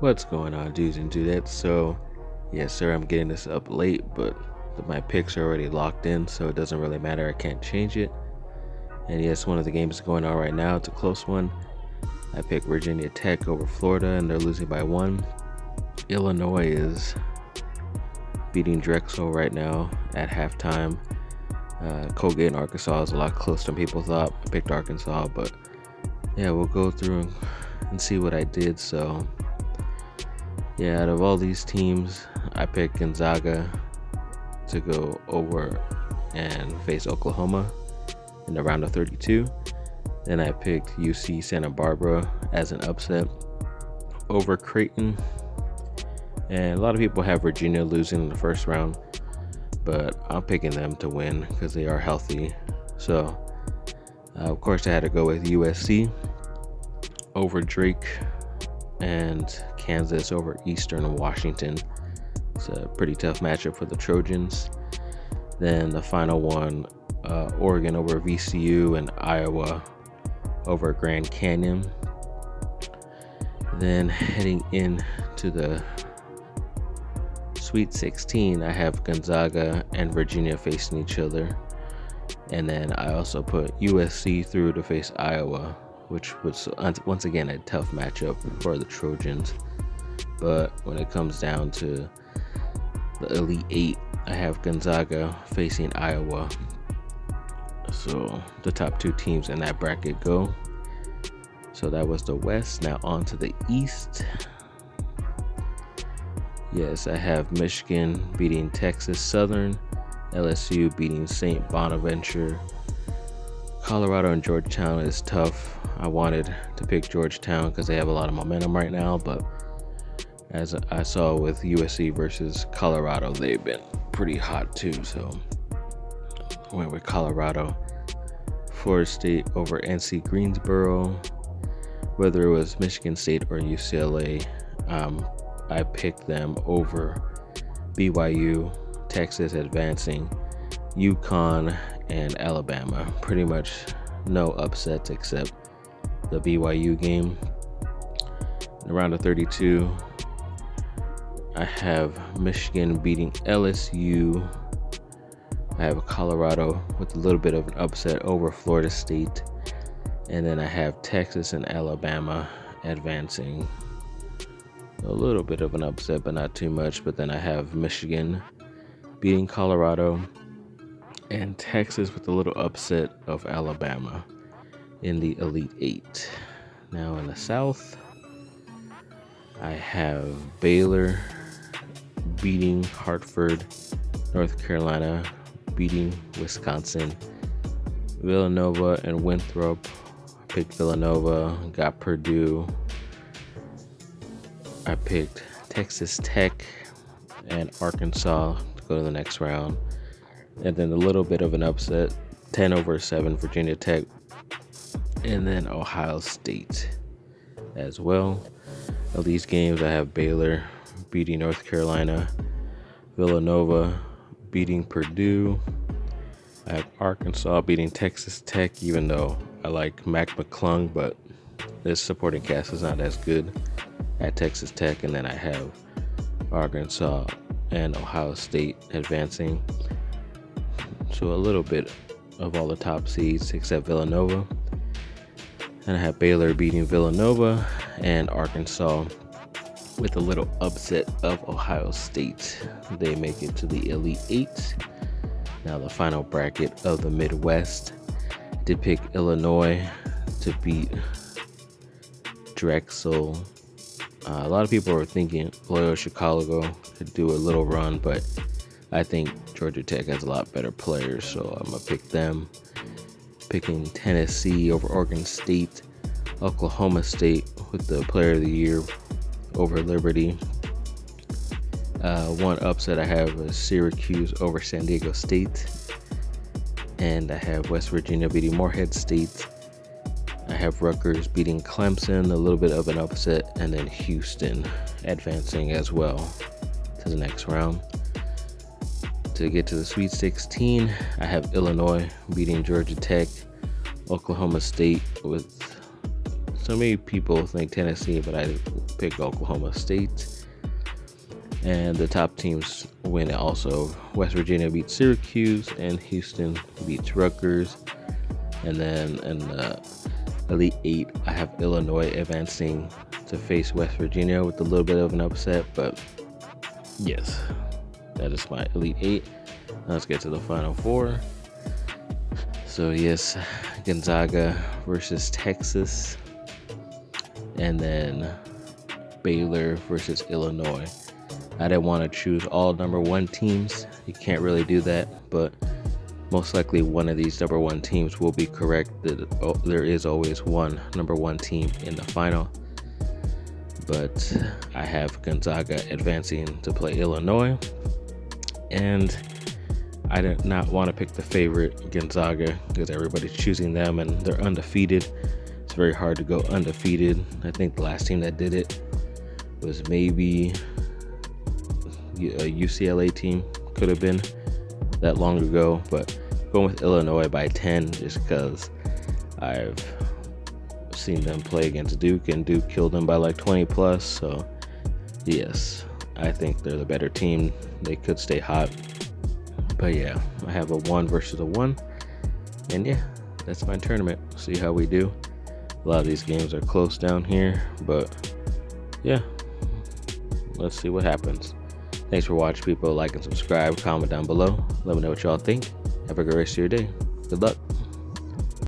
What's going on, dudes and dudettes? So, yes, sir, I'm getting this up late, but my picks are already locked in, so it doesn't really matter. I can't change it. And yes, one of the games going on right now. It's a close one. I picked Virginia Tech over Florida, and they're losing by 1. Illinois is beating Drexel right now at halftime. Colgate and Arkansas is a lot closer than people thought. I picked Arkansas, but yeah, we'll go through and see what I did. So, yeah, out of all these teams, I picked Gonzaga to go over and face Oklahoma in the round of 32. Then I picked UC Santa Barbara as an upset over Creighton. And a lot of people have Virginia losing in the first round, but I'm picking them to win because they are healthy. So, of course, I had to go with USC over Drake and Kansas over Eastern Washington. It's a pretty tough matchup for the Trojans. Then the final one, Oregon over VCU and Iowa over Grand Canyon. Then heading into the Sweet 16, I have Gonzaga and Virginia facing each other. And then I also put USC through to face Iowa, which was once again a tough matchup for the Trojans. But when it comes down to the Elite 8, I have Gonzaga facing Iowa. So the top 2 teams in that bracket go. So that was the West. Now on to the East. Yes, I have Michigan beating Texas Southern, LSU beating St. Bonaventure. Colorado and Georgetown is tough. I wanted to pick Georgetown because they have a lot of momentum right now, but as I saw with USC versus Colorado, they've been pretty hot too, so I went with Colorado. Florida State over NC Greensboro. Whether it was Michigan State or UCLA, I picked them over BYU, Texas advancing, UConn, and Alabama. Pretty much no upsets except the BYU game. In the round of 32, I have Michigan beating LSU. I have Colorado with a little bit of an upset over Florida State. And then I have Texas and Alabama advancing. A little bit of an upset, but not too much. But then I have Michigan beating Colorado and Texas with a little upset of Alabama in the Elite 8. Now in the South, I have Baylor beating Hartford, North Carolina beating Wisconsin, Villanova and Winthrop. I picked Villanova, got Purdue. I picked Texas Tech and Arkansas to go to the next round. And then a little bit of an upset, 10-7 Virginia Tech. And then Ohio State as well. Of these games, I have Baylor beating North Carolina, Villanova beating Purdue. I have Arkansas beating Texas Tech, even though I like Mac McClung, but this supporting cast is not as good at Texas Tech. And then I have Arkansas and Ohio State advancing. So a little bit of all the top seeds except Villanova. And I have Baylor beating Villanova and Arkansas with a little upset of Ohio State. They make it to the Elite 8. Now the final bracket of the Midwest. Did pick Illinois to beat Drexel. A lot of people are thinking Loyola Chicago could do a little run, but I think Georgia Tech has a lot better players, so I'm going to pick them. Picking Tennessee over Oregon State, Oklahoma State with the Player of the Year over Liberty. One upset I have is Syracuse over San Diego State. And I have West Virginia beating Morehead State. I have Rutgers beating Clemson, a little bit of an upset, and then Houston advancing as well to the next round. To get to the Sweet 16, I have Illinois beating Georgia Tech, Oklahoma State with So many people think Tennessee, but I pick Oklahoma State. And the top teams win also. West Virginia beats Syracuse, and Houston beats Rutgers. And then in the Elite Eight, I have Illinois advancing to face West Virginia with a little bit of an upset, but yes, that is my Elite Eight. Now let's get to the Final Four. So yes, Gonzaga versus Texas, and then Baylor versus Illinois. I didn't want to choose all number one teams. You can't really do that, but most likely one of these number one teams will be correct. There is always one number one team in the final. But I have Gonzaga advancing to play Illinois. And I did not want to pick the favorite, Gonzaga, because everybody's choosing them and they're undefeated. It's very hard to go undefeated. I think the last team that did it was maybe a UCLA team, could have been that long ago, but going with Illinois by 10 just because I've seen them play against Duke and Duke killed them by like 20 plus. So yes, I think they're the better team. They could stay hot, but yeah, I have a 1 versus a 1, and yeah, that's my tournament. See how we do. A lot of these games are close down here, but yeah, let's see what happens. Thanks for watching, people. Like and subscribe, comment down below. Let me know what y'all think. Have a great rest of your day. Good luck.